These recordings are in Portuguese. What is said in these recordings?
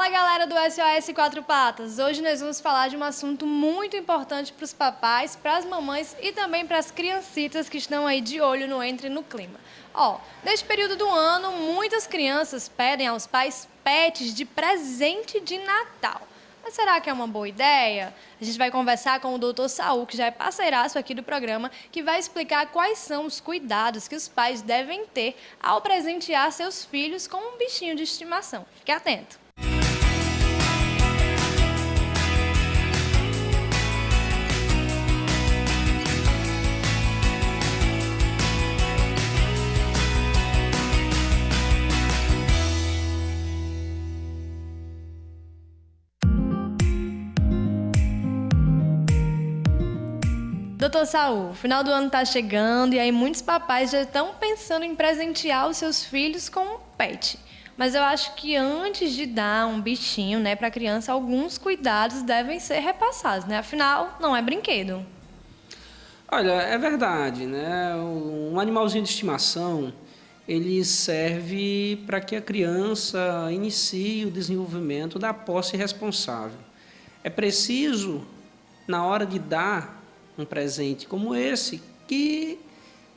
Fala galera do SOS Quatro Patas! Hoje nós vamos falar de um assunto muito importante para os papais, para as mamães e também para as criancitas que estão aí de olho no Entre no Clima. Neste período do ano, muitas crianças pedem aos pais pets de presente de Natal. Mas será que é uma boa ideia? A gente vai conversar com o Dr. Saul, que já é parceiraço aqui do programa, que vai explicar quais são os cuidados que os pais devem ter ao presentear seus filhos com um bichinho de estimação. Fique atento! Doutor Saul, o final do ano está chegando e aí muitos papais já estão pensando em presentear os seus filhos com um pet. Mas eu acho que antes de dar um bichinho, para a criança, alguns cuidados devem ser repassados, Afinal, não é brinquedo. Olha, é verdade, Um animalzinho de estimação, ele serve para que a criança inicie o desenvolvimento da posse responsável. É preciso, na hora de dar um presente como esse, que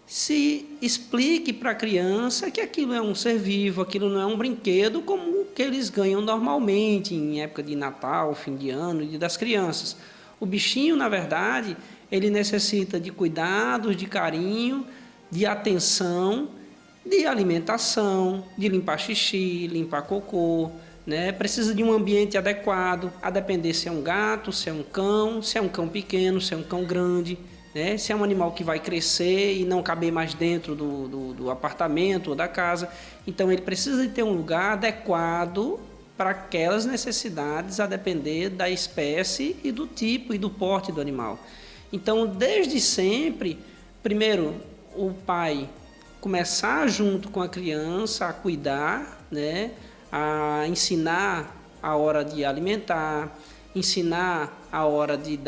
se explique para a criança que aquilo é um ser vivo, aquilo não é um brinquedo como que eles ganham normalmente em época de Natal, fim de ano, Dia das Crianças. O bichinho, na verdade, ele necessita de cuidados, de carinho, de atenção, de alimentação, de limpar xixi, limpar cocô, Precisa de um ambiente adequado, a depender se é um gato, se é um cão pequeno, se é um cão grande, Se é um animal que vai crescer e não caber mais dentro do apartamento ou da casa. Então, ele precisa de ter um lugar adequado para aquelas necessidades, a depender da espécie e do tipo e do porte do animal. Então, desde sempre, primeiro, o pai começar junto com a criança a cuidar, a ensinar a hora de alimentar, ensinar a hora de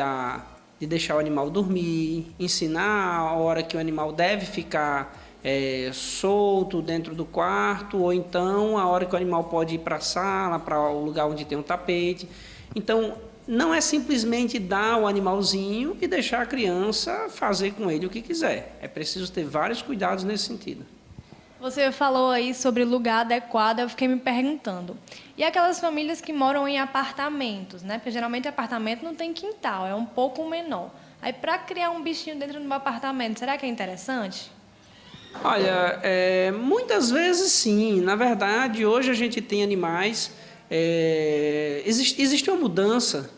deixar o animal dormir, ensinar a hora que o animal deve ficar solto dentro do quarto, ou então a hora que o animal pode ir para a sala, para o lugar onde tem um tapete. Então, não é simplesmente dar o animalzinho e deixar a criança fazer com ele o que quiser. É preciso ter vários cuidados nesse sentido. Você falou aí sobre lugar adequado, eu fiquei me perguntando. E aquelas famílias que moram em apartamentos, Porque geralmente apartamento não tem quintal, é um pouco menor. Aí, para criar um bichinho dentro de um apartamento, será que é interessante? Olha, muitas vezes sim. Na verdade, hoje a gente tem animais... Existe uma mudança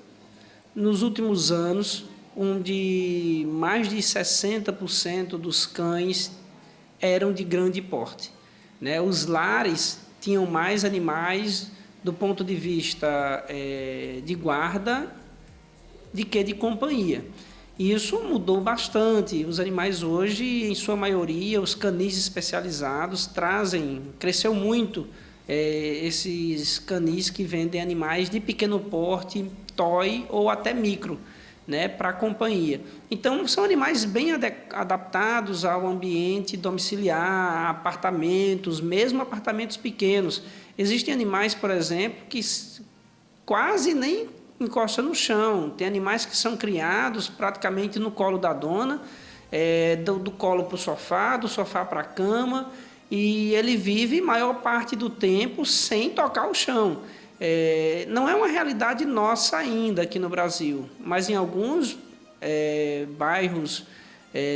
nos últimos anos, onde mais de 60% dos cães eram de grande porte. Os lares tinham mais animais do ponto de vista de guarda do que de companhia. E isso mudou bastante. Os animais hoje, em sua maioria, os canis especializados cresceu muito esses canis que vendem animais de pequeno porte, toy ou até micro, para a companhia. Então, são animais bem adaptados ao ambiente domiciliar, apartamentos, mesmo apartamentos pequenos. Existem animais, por exemplo, que quase nem encostam no chão. Tem animais que são criados praticamente no colo da dona, do colo para o sofá, do sofá para a cama, e ele vive maior parte do tempo sem tocar o chão. Não é uma realidade nossa ainda aqui no Brasil, mas em alguns bairros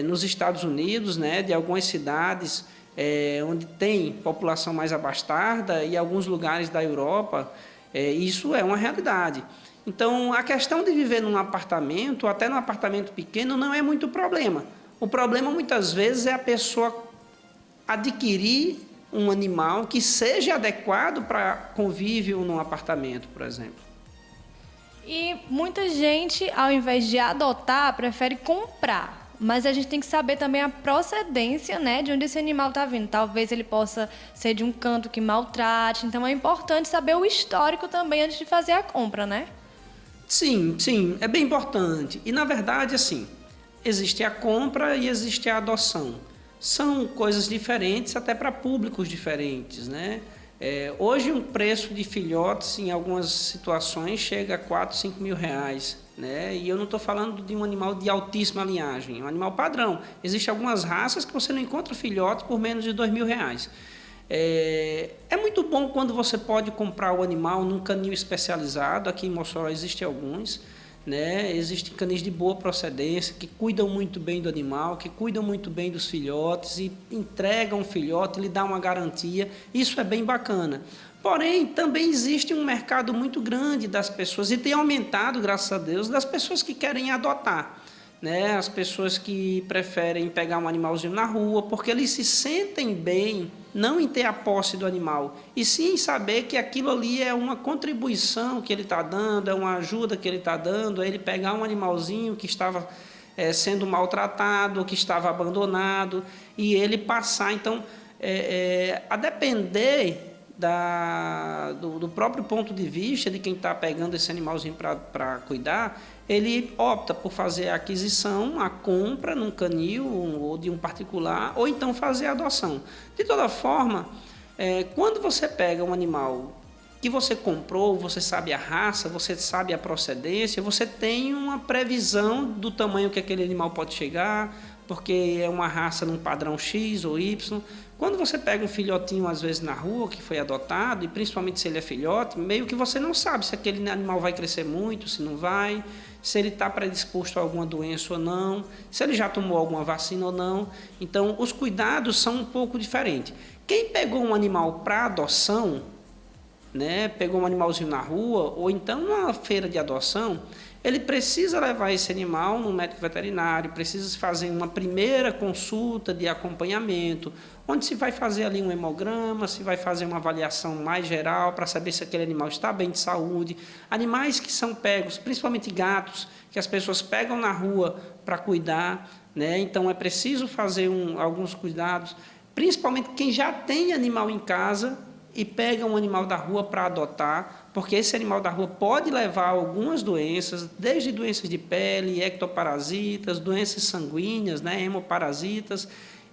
nos Estados Unidos, de algumas cidades onde tem população mais abastada e alguns lugares da Europa, isso é uma realidade. Então, a questão de viver num apartamento, até num apartamento pequeno, não é muito problema. O problema, muitas vezes, é a pessoa adquirir um animal que seja adequado para convívio num apartamento, por exemplo. E muita gente, ao invés de adotar, prefere comprar. Mas a gente tem que saber também a procedência, de onde esse animal está vindo. Talvez ele possa ser de um canto que maltrate. Então, é importante saber o histórico também antes de fazer a compra, Sim, é bem importante. E, na verdade, existe a compra e existe a adoção. São coisas diferentes, até para públicos diferentes, Hoje um preço de filhotes em algumas situações chega a 4, 5 mil reais, né? E eu não estou falando de um animal de altíssima linhagem, é um animal padrão. Existem algumas raças que você não encontra filhotes por menos de 2 mil reais. É muito bom quando você pode comprar o animal num canil especializado. Aqui em Mossoró existem alguns, né? Existem canis de boa procedência que cuidam muito bem do animal, que cuidam muito bem dos filhotes e entregam o filhote, lhe dá uma garantia. Isso é bem bacana. Porém, também existe um mercado muito grande das pessoas, e tem aumentado, graças a Deus, das pessoas que querem adotar, né? As pessoas que preferem pegar um animalzinho na rua, porque eles se sentem bem, não em ter a posse do animal, e sim em saber que aquilo ali é uma contribuição que ele está dando, é uma ajuda que ele está dando, é ele pegar um animalzinho que estava sendo maltratado, que estava abandonado, e ele passar. Então, a depender do próprio ponto de vista de quem está pegando esse animalzinho para cuidar, ele opta por fazer a aquisição, a compra num canil ou de um particular, ou então fazer a adoção. De toda forma, quando você pega um animal que você comprou, você sabe a raça, você sabe a procedência, você tem uma previsão do tamanho que aquele animal pode chegar, porque é uma raça num padrão X ou Y. Quando você pega um filhotinho, às vezes, na rua, que foi adotado, e principalmente se ele é filhote, meio que você não sabe se aquele animal vai crescer muito, se não vai, se ele está predisposto a alguma doença ou não, se ele já tomou alguma vacina ou não. Então, os cuidados são um pouco diferentes. Quem pegou um animal para adoção, né, pegou um animalzinho na rua, ou então numa feira de adoção, ele precisa levar esse animal no médico veterinário, precisa fazer uma primeira consulta de acompanhamento, onde se vai fazer ali um hemograma, se vai fazer uma avaliação mais geral para saber se aquele animal está bem de saúde. Animais que são pegos, principalmente gatos, que as pessoas pegam na rua para cuidar, né? Então é preciso fazer alguns cuidados, principalmente quem já tem animal em casa e pega um animal da rua para adotar, porque esse animal da rua pode levar algumas doenças, desde doenças de pele, ectoparasitas, doenças sanguíneas, né, hemoparasitas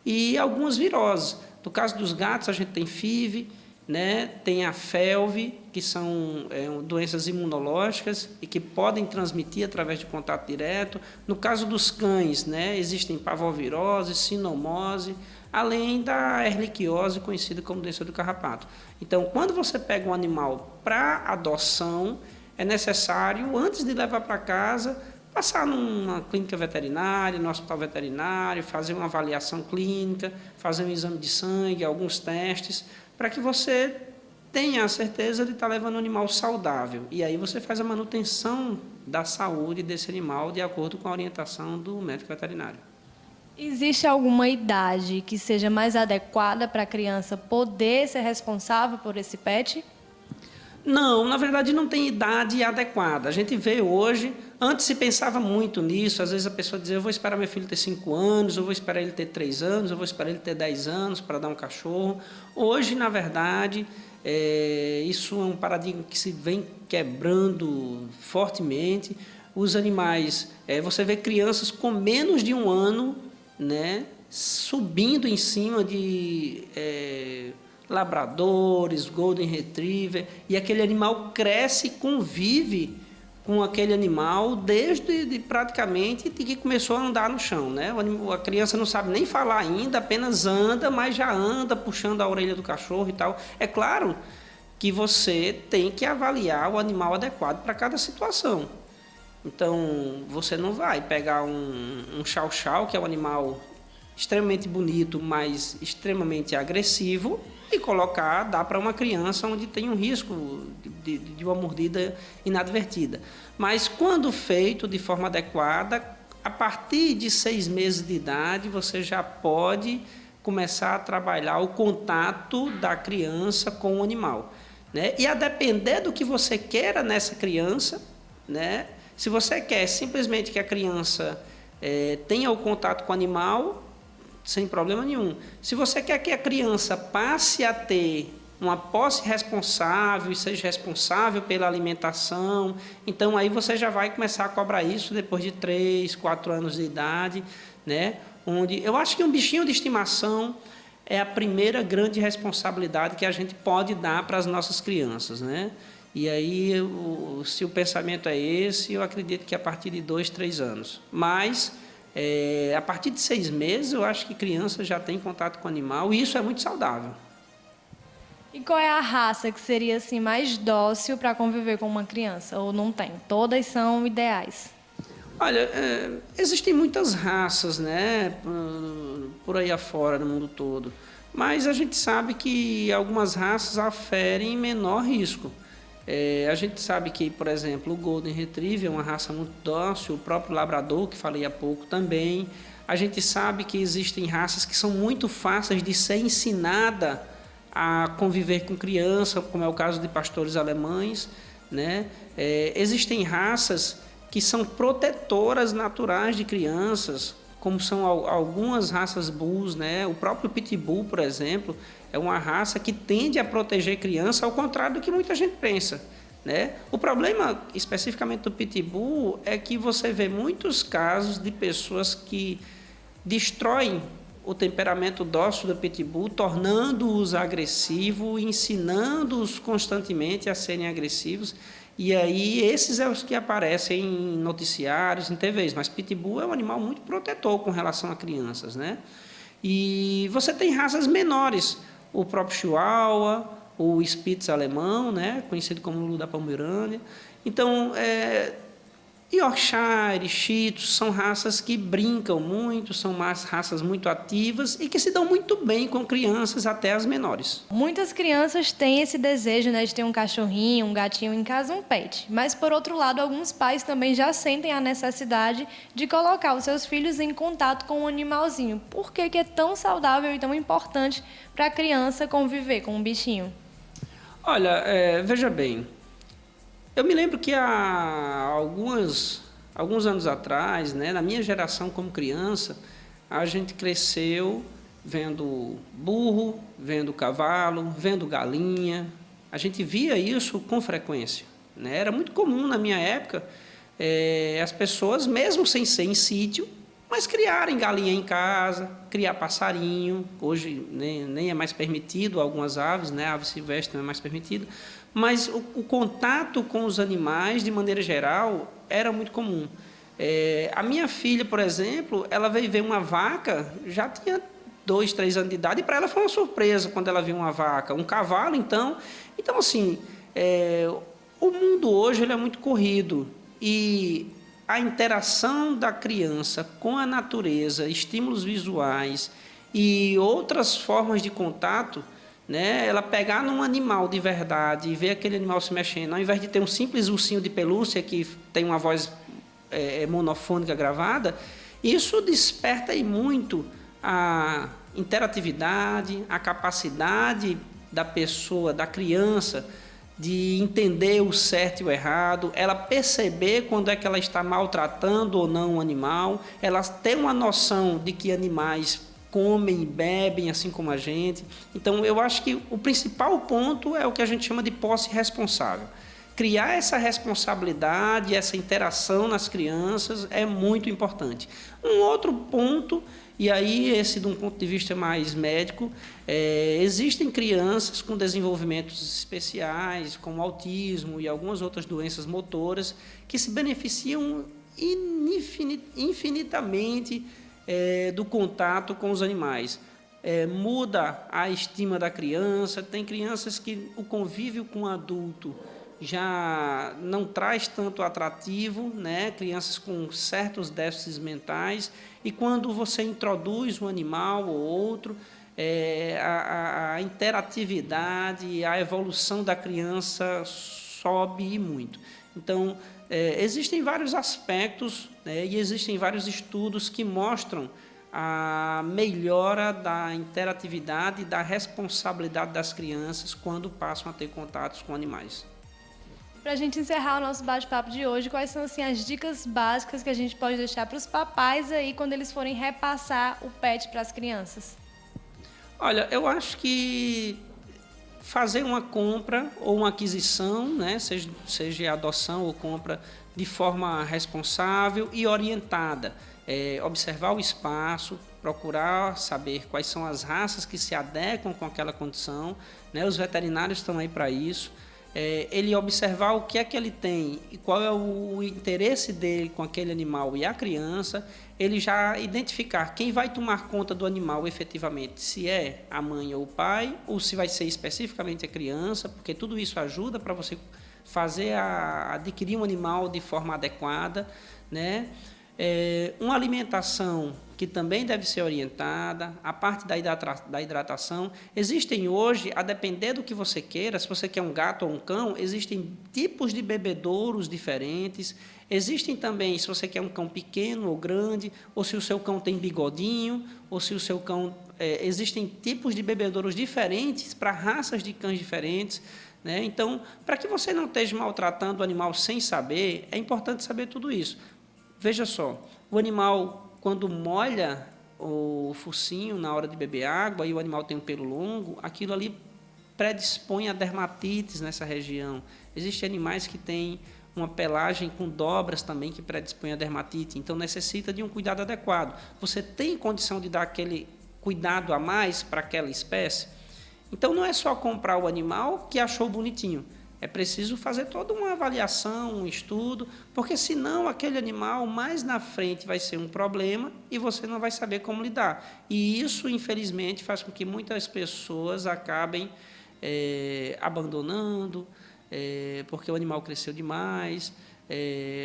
e algumas viroses. No caso dos gatos, a gente tem FIV, né, tem a FeLV, que são doenças imunológicas e que podem transmitir através de contato direto. No caso dos cães, né, existem parvovirose, sinomose, além da erliquiose, conhecida como doença do carrapato. Então, quando você pega um animal para adoção, é necessário, antes de levar para casa, passar numa clínica veterinária, no hospital veterinário, fazer uma avaliação clínica, fazer um exame de sangue, alguns testes, para que você tenha a certeza de estar levando um animal saudável. E aí você faz a manutenção da saúde desse animal de acordo com a orientação do médico veterinário. Existe alguma idade que seja mais adequada para a criança poder ser responsável por esse pet? Não, na verdade não tem idade adequada. A gente vê hoje, antes se pensava muito nisso, às vezes a pessoa dizia, eu vou esperar meu filho ter 5 anos, eu vou esperar ele ter 3 anos, eu vou esperar ele ter 10 anos para dar um cachorro. Hoje, na verdade, isso é um paradigma que se vem quebrando fortemente. Os animais, você vê crianças com menos de 1 ano, né, subindo em cima de labradores, golden retriever, e aquele animal cresce e convive com aquele animal desde praticamente de que começou a andar no chão, né? A criança não sabe nem falar ainda, apenas anda, mas já anda puxando a orelha do cachorro e tal. É claro que você tem que avaliar o animal adequado para cada situação. Então, você não vai pegar um chow-chow, que é um animal extremamente bonito, mas extremamente agressivo, e dar para uma criança onde tem um risco de uma mordida inadvertida. Mas, quando feito de forma adequada, a partir de 6 meses de idade, você já pode começar a trabalhar o contato da criança com o animal, né? E a depender do que você queira nessa criança, né? Se você quer simplesmente que a criança tenha o contato com o animal, sem problema nenhum. Se você quer que a criança passe a ter uma posse responsável e seja responsável pela alimentação, então aí você já vai começar a cobrar isso depois de 3, 4 anos de idade, né? Onde eu acho que um bichinho de estimação é a primeira grande responsabilidade que a gente pode dar para as nossas crianças, né? E aí, se o pensamento é esse, eu acredito que a partir de 2, 3 anos. Mas, a partir de 6 meses, eu acho que criança já tem contato com o animal, e isso é muito saudável. E qual é a raça que seria assim mais dócil para conviver com uma criança? Ou não tem? Todas são ideais. Olha, existem muitas raças, né, por aí afora, no mundo todo. Mas a gente sabe que algumas raças aferem menor risco. A gente sabe que, por exemplo, o Golden Retriever é uma raça muito dócil, o próprio Labrador, que falei há pouco, também. A gente sabe que existem raças que são muito fáceis de ser ensinada a conviver com criança, como é o caso de pastores alemães, né? Existem raças que são protetoras naturais de crianças, como são algumas raças bulls, né? O próprio Pitbull, por exemplo, é uma raça que tende a proteger criança, ao contrário do que muita gente pensa, né? O problema, especificamente do Pitbull, é que você vê muitos casos de pessoas que destroem o temperamento dócil do Pitbull, tornando-os agressivos, ensinando-os constantemente a serem agressivos. E aí, esses são os que aparecem em noticiários, em TVs. Mas Pitbull é um animal muito protetor com relação a crianças, né? E você tem raças menores, o próprio Chihuahua, o Spitz alemão, né? Conhecido como Lulu da Pomerânia. Então, Yorkshire, Shih Tzu, são raças que brincam muito, são raças muito ativas e que se dão muito bem com crianças, até as menores. Muitas crianças têm esse desejo, né, de ter um cachorrinho, um gatinho em casa, um pet. Mas, por outro lado, alguns pais também já sentem a necessidade de colocar os seus filhos em contato com um animalzinho. Por que que é tão saudável e tão importante para a criança conviver com um bichinho? Olha, veja bem, eu me lembro que há alguns anos atrás, né, na minha geração como criança, a gente cresceu vendo burro, vendo cavalo, vendo galinha. A gente via isso com frequência, né? Era muito comum na minha época as pessoas, mesmo sem ser em sítio, mas criarem galinha em casa, criar passarinho. Hoje nem é mais permitido algumas aves, né? A ave silvestre não é mais permitido. Mas o contato com os animais, de maneira geral, era muito comum. A minha filha, por exemplo, ela veio ver uma vaca, já tinha 2, 3 anos de idade, e para ela foi uma surpresa quando ela viu uma vaca. Um cavalo, então... Então, assim, o mundo hoje ele é muito corrido, e a interação da criança com a natureza, estímulos visuais e outras formas de contato, né? Ela pegar num animal de verdade e ver aquele animal se mexendo, ao invés de ter um simples ursinho de pelúcia que tem uma voz monofônica gravada, isso desperta aí muito a interatividade, a capacidade da pessoa, da criança, de entender o certo e o errado, ela perceber quando é que ela está maltratando ou não o animal, ela ter uma noção de que animais comem e bebem assim como a gente. Então, eu acho que o principal ponto é o que a gente chama de posse responsável. Criar essa responsabilidade, essa interação nas crianças é muito importante. Um outro ponto, e aí esse de um ponto de vista mais médico, existem crianças com desenvolvimentos especiais, como autismo e algumas outras doenças motoras, que se beneficiam infinitamente do contato com os animais. Muda a estima da criança. Tem crianças que o convívio com o adulto já não traz tanto atrativo, né? Crianças com certos déficits mentais, e quando você introduz um animal ou outro, a interatividade, a evolução da criança sobe muito. Então, existem vários aspectos, né, e existem vários estudos que mostram a melhora da interatividade e da responsabilidade das crianças quando passam a ter contatos com animais. Para a gente encerrar o nosso bate-papo de hoje, quais são assim, as dicas básicas que a gente pode deixar para os papais aí quando eles forem repassar o pet para as crianças? Olha, eu acho que fazer uma compra ou uma aquisição, né, seja adoção ou compra, de forma responsável e orientada. Observar o espaço, procurar saber quais são as raças que se adequam com aquela condição, né? Os veterinários estão aí para isso. Ele observar o que é que ele tem e qual é o interesse dele com aquele animal e a criança, ele já identificar quem vai tomar conta do animal efetivamente, se é a mãe ou o pai, ou se vai ser especificamente a criança, porque tudo isso ajuda para você adquirir um animal de forma adequada, né? Uma alimentação que também deve ser orientada, a parte da hidratação. Existem hoje, a depender do que você queira, se você quer um gato ou um cão, existem tipos de bebedouros diferentes. Existem também, se você quer um cão pequeno ou grande, ou se o seu cão tem bigodinho, ou se o seu cão... existem tipos de bebedouros diferentes para raças de cães diferentes, né? Então, para que você não esteja maltratando o animal sem saber, é importante saber tudo isso. Veja só, o animal, quando molha o focinho na hora de beber água e o animal tem um pelo longo, aquilo ali predispõe a dermatites nessa região. Existem animais que têm uma pelagem com dobras também que predispõem a dermatite, então necessita de um cuidado adequado. Você tem condição de dar aquele cuidado a mais para aquela espécie? Então não é só comprar o animal que achou bonitinho. É preciso fazer toda uma avaliação, um estudo, porque senão aquele animal mais na frente vai ser um problema e você não vai saber como lidar. E isso, infelizmente, faz com que muitas pessoas acabem abandonando, porque o animal cresceu demais,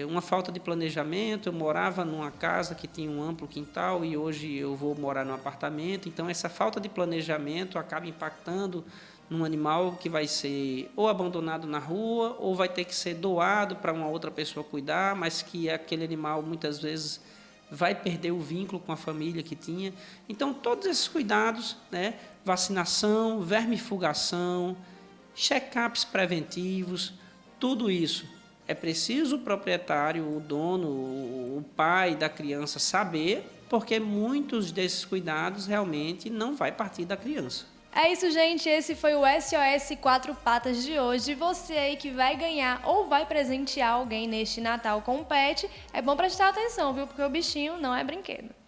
uma falta de planejamento. Eu morava numa casa que tinha um amplo quintal e hoje eu vou morar num apartamento, então essa falta de planejamento acaba impactando num animal que vai ser ou abandonado na rua ou vai ter que ser doado para uma outra pessoa cuidar, mas que aquele animal muitas vezes vai perder o vínculo com a família que tinha. Então, todos esses cuidados, né? Vacinação, vermifugação, check-ups preventivos, tudo isso é preciso o proprietário, o dono, o pai da criança saber, porque muitos desses cuidados realmente não vai partir da criança. É isso, gente. Esse foi o SOS Quatro Patas de hoje. Você aí que vai ganhar ou vai presentear alguém neste Natal com um pet, é bom prestar atenção, viu? Porque o bichinho não é brinquedo.